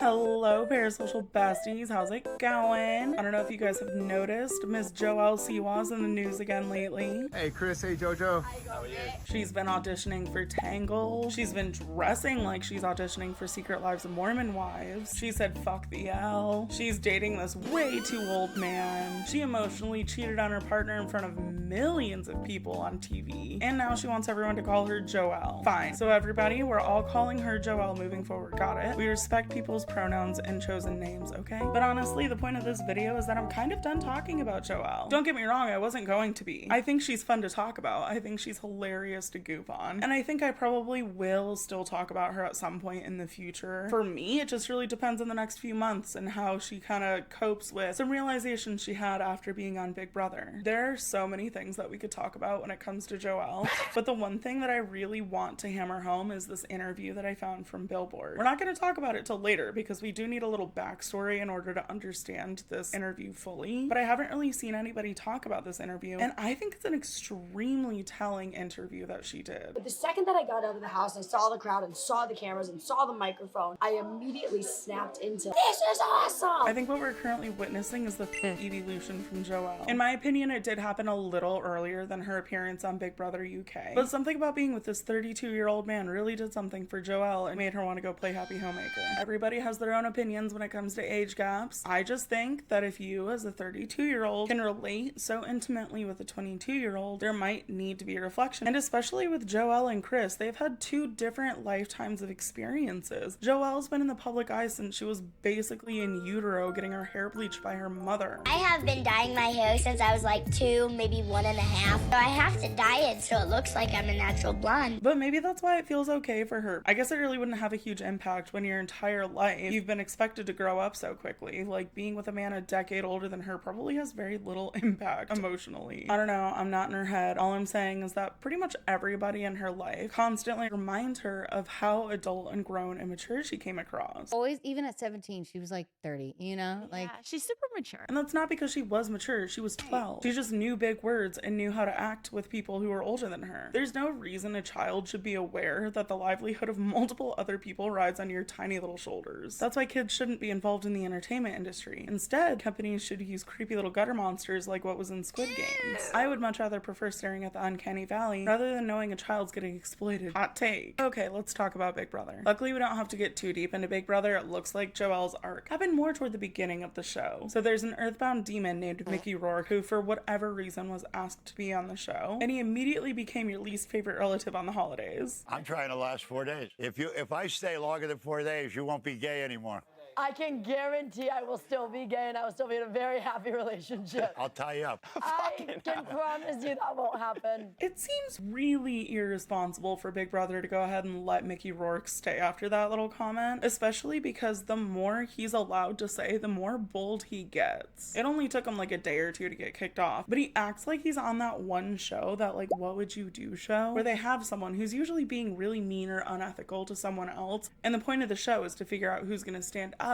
Hello, parasocial besties. How's it going? I don't know if you guys have noticed, Miss Joelle Siwa's in the news again lately. Hey, Chris. Hey, Jojo. How are you? She's been auditioning for Tangle. She's been dressing like she's auditioning for Secret Lives of Mormon Wives. She said fuck the L. She's dating this way too old man. She emotionally cheated on her partner in front of millions of people on TV. And now she wants everyone to call her Joelle. Fine. So everybody, we're all calling her Joelle moving forward. Got it? We respect people's pronouns and chosen names, okay? But honestly, the point of this video is that I'm kind of done talking about Joelle. Don't get me wrong, I wasn't going to be. I think she's fun to talk about. I think she's hilarious to goof on. And I think I probably will still talk about her at some point in the future. For me, it just really depends on the next few months and how she kind of copes with some realizations she had after being on Big Brother. There are so many things that we could talk about when it comes to Joelle, but the one thing that I really want to hammer home is this interview that I found from Billboard. We're not going to talk about it till later because we do need a little backstory in order to understand this interview fully, but I haven't really seen anybody talk about this interview, and I think it's an extremely telling interview that she did. But the second that I got out of the house, I saw the crowd and saw the cameras and saw the microphone, I immediately snapped into, this is awesome! I think what we're currently witnessing is the evolution from Joelle. In my opinion, it did happen a little earlier than her appearance on Big Brother UK, but something about being with this 32-year-old man really did something for Joelle and made her want to go play Happy Homemaker. Everybody has their own opinions when it comes to age gaps. I just think that if you, as a 32-year-old, can relate so intimately with a 22-year-old, there might need to be a reflection. And especially with Joelle and Chris, they've had two different lifetimes of experiences. Joelle's been in the public eye since she was basically in utero getting her hair bleached by her mother. I have been dyeing my hair since I was like 2, maybe 1.5. So I have to dye it so it looks like I'm a natural blonde. But maybe that's why it feels okay for her. I guess it really wouldn't have a huge impact when your entire life you've been expected to grow up so quickly. Like, being with a man a decade older than her probably has very little impact emotionally. I don't know, I'm not in her head. All I'm saying is that pretty much everybody in her life constantly reminds her of how adult and grown and mature she came across. Always, even at 17, she was like 30, you know? Like, Yeah, she's super mature. And that's not because she was mature, she was 12. She just knew big words and knew how to act with people who were older than her. There's no reason a child should be aware that the livelihood of multiple other people rides on your tiny little shoulders. That's why kids shouldn't be involved in the entertainment industry. Instead, companies should use creepy little gutter monsters like what was in Squid Games. I would much rather prefer staring at the uncanny valley rather than knowing a child's getting exploited. Hot take. Okay, let's talk about Big Brother. Luckily, we don't have to get too deep into Big Brother. It looks like Joelle's arc happened more toward the beginning of the show. So there's an earthbound demon named Mickey Rourke who, for whatever reason, was asked to be on the show, and he immediately became your least favorite relative on the holidays. I'm trying to last 4 days. If I stay longer than 4 days, you won't be gay anymore. I can guarantee I will still be gay and I will still be in a very happy relationship. I'll tie you up. I can promise you that won't happen. It seems really irresponsible for Big Brother to go ahead and let Mickey Rourke stay after that little comment, especially because the more he's allowed to say, the more bold he gets. It only took him like a day or two to get kicked off, but he acts like he's on that one show, that like What Would You Do show, where they have someone who's usually being really mean or unethical to someone else, and the point of the show is to figure out who's gonna stand up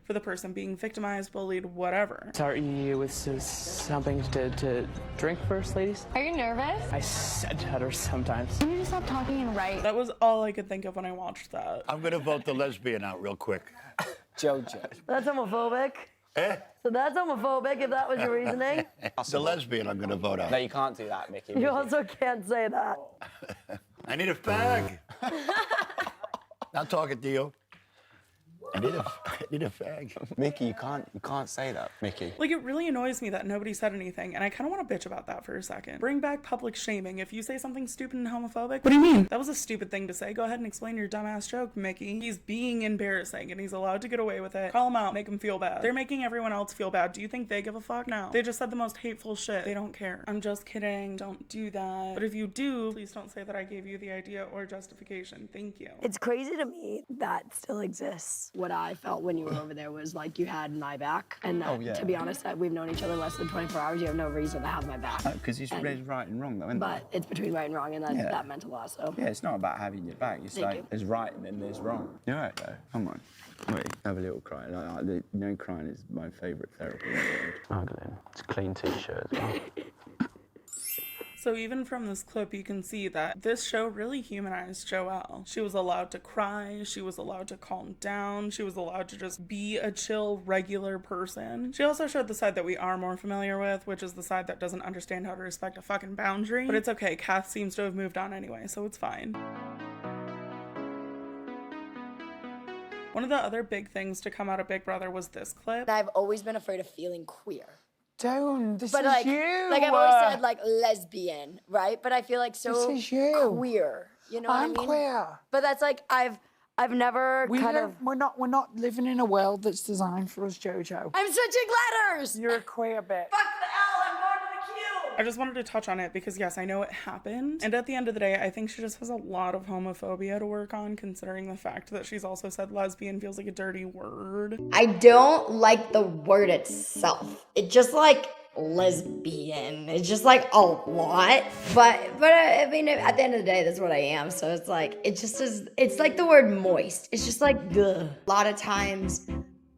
for the person being victimized, bullied, whatever. Start you with something to drink first, ladies? Are you nervous? I said to her sometimes. Can you just stop talking and write? That was all I could think of when I watched that. I'm gonna vote the lesbian out real quick. Jojo. That's homophobic. Eh? So that's homophobic if that was your reasoning. The lesbian I'm gonna vote No, out. you can't do that, Mickey. You also can't say that. I need a fag. Not talking to you. I need a fag. Mickey, you can't say that, Mickey. Like, it really annoys me that nobody said anything, and I kind of want to bitch about that for a second. Bring back public shaming. If you say something stupid and homophobic, what do you mean? That was a stupid thing to say. Go ahead and explain your dumbass joke, Mickey. He's being embarrassing, and he's allowed to get away with it. Call him out, make him feel bad. They're making everyone else feel bad. Do you think they give a fuck? No. They just said the most hateful shit. They don't care. I'm just kidding. Don't do that. But if you do, please don't say that I gave you the idea or justification. Thank you. It's crazy to me that still exists. What I felt when you were over there was like you had my back, and that, to be honest, that we've known each other less than 24 hours. You have no reason to have my back. Because there's right and wrong, though, isn't But it's between right and wrong, and that meant a lot. So yeah, it's not about having your back. It's like there's right and then there's wrong. You're right, though. Come on. Wait, have a little cry. Crying is my favourite therapy in the world. Oh, Glenn. It's a clean T-shirt as well. So even from this clip, you can see that this show really humanized Joelle. She was allowed to cry, she was allowed to calm down, she was allowed to just be a chill, regular person. She also showed the side that we are more familiar with, which is the side that doesn't understand how to respect a fucking boundary. But it's okay, Kath seems to have moved on anyway, so it's fine. One of the other big things to come out of Big Brother was this clip. I've always been afraid of feeling queer. Don't. This But is like, you. like I've always said like lesbian, right? But I feel like so This is you. queer. You know what I I'm mean? queer. But that's like I've never We're not living in a world that's designed for us, Jojo. I'm switching letters! You're a queer bitch. Fuck the L, I'm going to the Q! I just wanted to touch on it because yes, I know it happened. And at the end of the day, I think she just has a lot of homophobia to work on, considering the fact that she's also said lesbian feels like a dirty word. I don't like the word itself. It just like lesbian. It's just like a lot. But I mean, at the end of the day, that's what I am. So it's like, it just is, it's like the word moist. It's just like, ugh. A lot of times,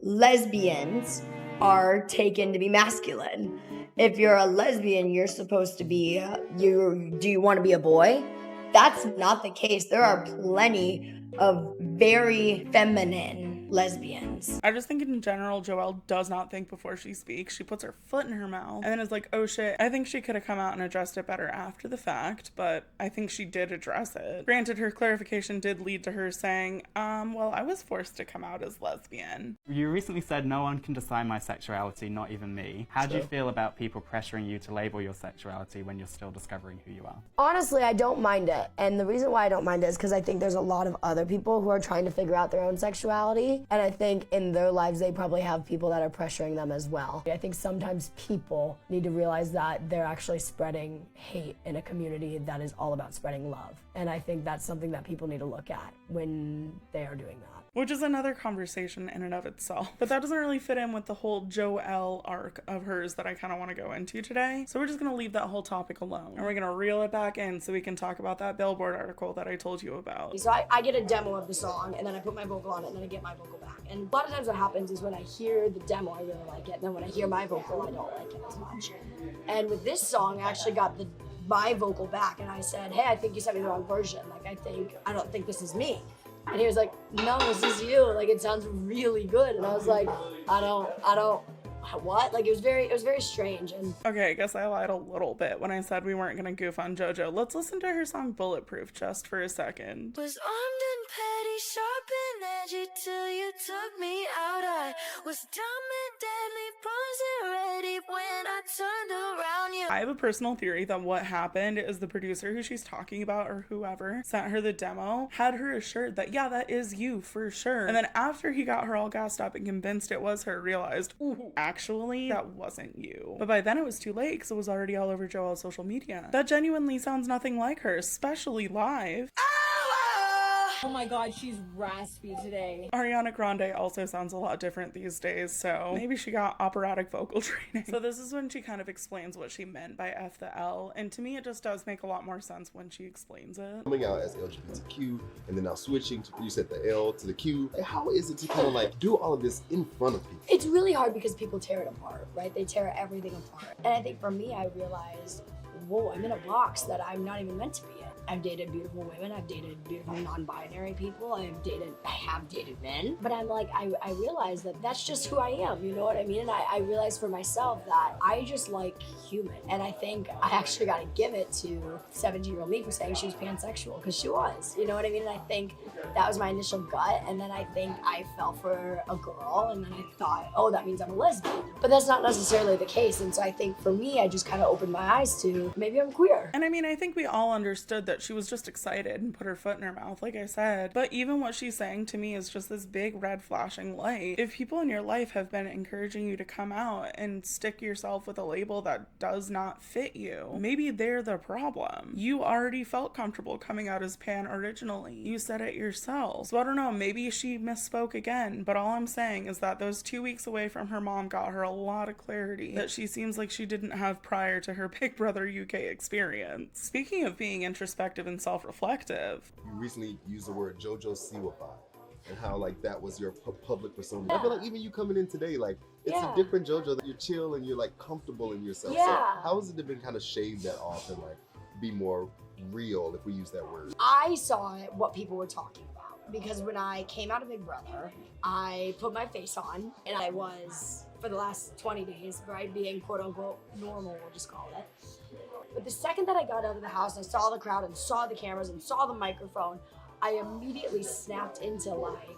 lesbians are taken to be masculine. If you're a lesbian, you're supposed to be, do you want to be a boy? That's not the case. There are plenty of very feminine lesbians. I just think in general, Joelle does not think before she speaks. She puts her foot in her mouth and then is like, oh shit. I think she could have come out and addressed it better after the fact, but I think she did address it. Granted, her clarification did lead to her saying, well, I was forced to come out as lesbian. You recently said no one can decide my sexuality, not even me. How do you feel about people pressuring you to label your sexuality when you're still discovering who you are? Honestly, I don't mind it. And the reason why I don't mind it is because I think there's a lot of other people who are trying to figure out their own sexuality. And I think in their lives, they probably have people that are pressuring them as well. I think sometimes people need to realize that they're actually spreading hate in a community that is all about spreading love. And I think that's something that people need to look at when they are doing that. Which is another conversation in and of itself. But that doesn't really fit in with the whole Joelle arc of hers that I kind of want to go into today. So we're just going to leave that whole topic alone. And we're going to reel it back in so we can talk about that Billboard article that I told you about. So I get a demo of the song, and then I put my vocal on it, and then I get my vocal back. And a lot of times what happens is when I hear the demo, I really like it. And then when I hear my vocal, I don't like it as much. And with this song, I actually got my vocal back, and I said, hey, I think you sent me the wrong version. Like, I don't think this is me. And he was like, no, this is you. Like, it sounds really good. And I was like, I don't, what? Like, it was very strange. And okay, I guess I lied a little bit when I said we weren't gonna goof on JoJo. Let's listen to her song Bulletproof just for a second. Was armed and petty, sharp and edgy till you took me out. I was dumb and deadly, poison ready when I turned around you. I have a personal theory that what happened is the producer who she's talking about or whoever sent her the demo had her assured that, yeah, that is you for sure. And then after he got her all gassed up and convinced it was her, realized, ooh, actually, that wasn't you. But by then it was too late because it was already all over Joelle's social media. That genuinely sounds nothing like her, especially live. Oh my god, she's raspy today. Ariana Grande also sounds a lot different these days, so maybe she got operatic vocal training. So this is when she kind of explains what she meant by F the L, and to me it just does make a lot more sense when she explains it. Coming out as LGBTQ, and then now switching to, you said the L to the Q. How is it to kind of like do all of this in front of people? it's really hard because people tear it apart, right? They tear everything apart. And I think for me, I realized, whoa, I'm in a box that I'm not even meant to be in. I've dated beautiful women, I've dated beautiful non-binary people, I have dated men, but I'm like, I realized that that's just who I am, you know what I mean? And I realized for myself that I just like human. And I think I actually got to give it to 17-year-old me for saying she was pansexual, because she was, you know what I mean? And I think that was my initial gut, and then I think I fell for a girl, and then I thought, oh, that means I'm a lesbian. But that's not necessarily the case, and so I think for me, I just kind of opened my eyes to, maybe I'm queer. And I mean, I think we all understood that she was just excited and put her foot in her mouth, like I said. But even what she's saying to me is just this big red flashing light. If people in your life have been encouraging you to come out and stick yourself with a label that does not fit you, maybe they're the problem. You already felt comfortable coming out as pan originally. You said it yourself. So I don't know, maybe she misspoke again, but all I'm saying is that those 2 weeks away from her mom got her a lot of clarity that she seems like she didn't have prior to her Big Brother UK experience. Speaking of being introspective and self-reflective. You recently used the word Jojo Siwa, and how like that was your public persona. I feel like even you coming in today, like it's a different Jojo, that you're chill and you're like comfortable in yourself. So how has it been kind of shaved that off and like be more real, if we use that word? I saw it, what people were talking about, because when I came out of Big Brother, I put my face on, and I was, for the last 20 days, right, being quote unquote normal, we'll just call it. But the second that I got out of the house, and I saw the crowd and saw the cameras and saw the microphone, I immediately snapped into like,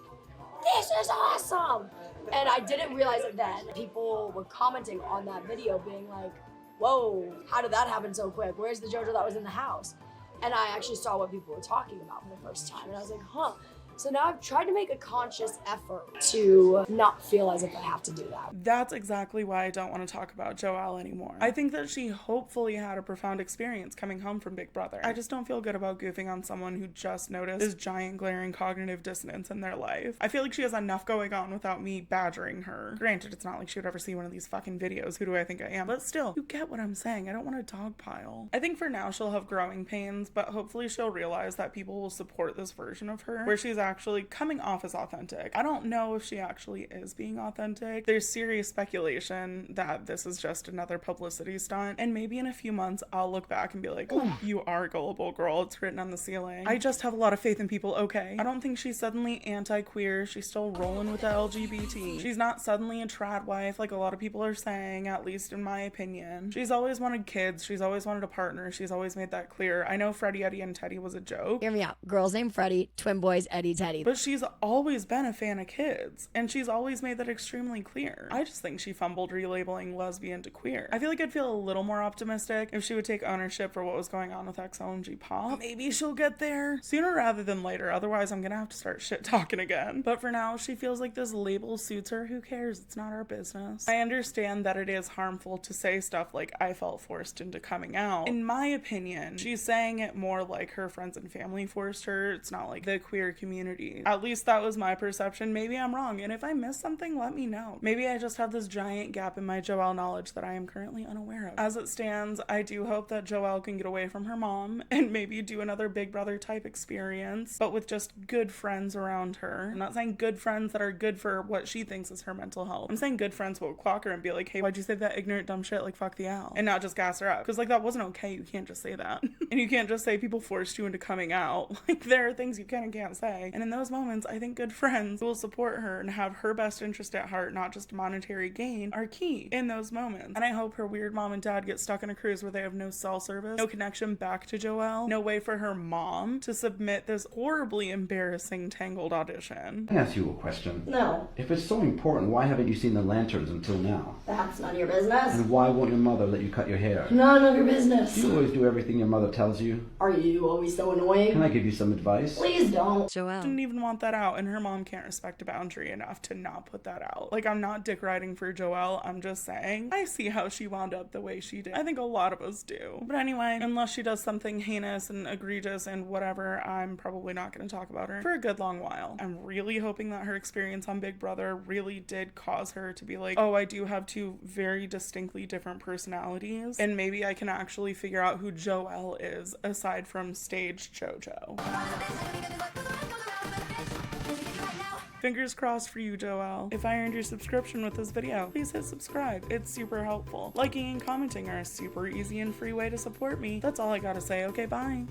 this is awesome! And I didn't realize it then. People were commenting on that video being like, whoa, how did that happen so quick? Where's the JoJo that was in the house? And I actually saw what people were talking about for the first time. And I was like, huh. So now I've tried to make a conscious effort to not feel as if I have to do that. That's exactly why I don't want to talk about Joelle anymore. I think that she hopefully had a profound experience coming home from Big Brother. I just don't feel good about goofing on someone who just noticed this giant glaring cognitive dissonance in their life. I feel like she has enough going on without me badgering her. Granted, it's not like she would ever see one of these fucking videos. Who do I think I am? But still, you get what I'm saying. I don't want to dogpile. I think for now she'll have growing pains, but hopefully she'll realize that people will support this version of her, where she's actually coming off as authentic. I don't know if she actually is being authentic. There's serious speculation that this is just another publicity stunt, and maybe in a few months I'll look back and be like, oh, you are gullible, girl. It's written on the ceiling. I just have a lot of faith in people, okay? I don't think she's suddenly anti-queer. She's still rolling with the LGBT. She's not suddenly a trad wife like a lot of people are saying, at least in my opinion. She's always wanted kids. She's always wanted a partner. She's always made that clear. I know Freddie, Eddie, and Teddy was a joke. Hear me out. Girls named Freddie, twin boys, Eddie, Teddy. But she's always been a fan of kids, and she's always made that extremely clear. I just think she fumbled relabeling lesbian to queer. I feel like I'd feel a little more optimistic if she would take ownership for what was going on with XLMG Pop. Maybe she'll get there sooner rather than later, otherwise I'm gonna have to start shit talking again. But for now, she feels like this label suits her. Who cares? It's not our business. I understand that it is harmful to say stuff like, I felt forced into coming out. In my opinion, she's saying it more like her friends and family forced her. It's not like the queer community. At least that was my perception. Maybe I'm wrong, and if I missed something, let me know. Maybe I just have this giant gap in my Joelle knowledge that I am currently unaware of. As it stands, I do hope that Joelle can get away from her mom and maybe do another Big Brother type experience, but with just good friends around her. I'm not saying good friends that are good for what she thinks is her mental health. I'm saying good friends will clock her and be like, hey, why'd you say that ignorant dumb shit like fuck the owl? And not just gas her up. Because like that wasn't okay. You can't just say that. And you can't just say people forced you into coming out. Like there are things you can and can't say. And in those moments, I think good friends who will support her and have her best interest at heart, not just monetary gain, are key in those moments. And I hope her weird mom and dad get stuck in a cruise where they have no cell service, no connection back to Joelle, no way for her mom to submit this horribly embarrassing Tangled audition. Can I ask you a question? No. If it's so important, why haven't you seen the lanterns until now? That's none of your business. And why won't your mother let you cut your hair? None of your business. You always do everything your mother tells you. Are you always so annoying? Can I give you some advice? Please don't. Joelle didn't even want that out, and her mom can't respect a boundary enough to not put that out. Like, I'm not dick riding for Joelle, I'm just saying I see how she wound up the way she did. I think a lot of us do. But anyway, unless she does something heinous and egregious and whatever, I'm probably not going to talk about her for a good long while. I'm really hoping that her experience on Big Brother really did cause her to be like, oh, I do have two very distinctly different personalities, and maybe I can actually figure out who Joelle is aside from stage JoJo. Fingers crossed for you, Joelle. If I earned your subscription with this video, please hit subscribe. It's super helpful. Liking and commenting are a super easy and free way to support me. That's all I gotta say. Okay, bye.